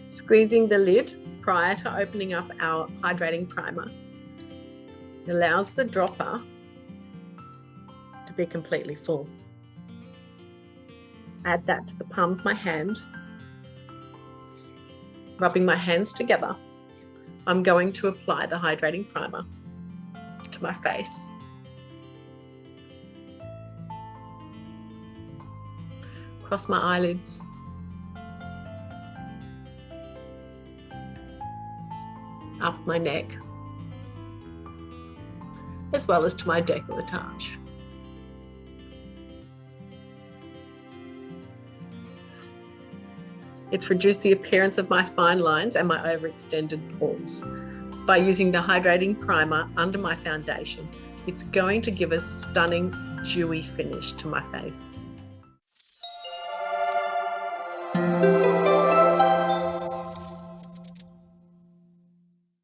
Squeezing the lid prior to opening up our hydrating primer allows the dropper to be completely full. Add that to the palm of my hand. Rubbing my hands together, I'm going to apply the hydrating primer to my face. Across my eyelids. Up my neck, as well as to my décolletage. It's reduced the appearance of my fine lines and my overextended pores. By using the hydrating primer under my foundation, it's going to give a stunning, dewy finish to my face.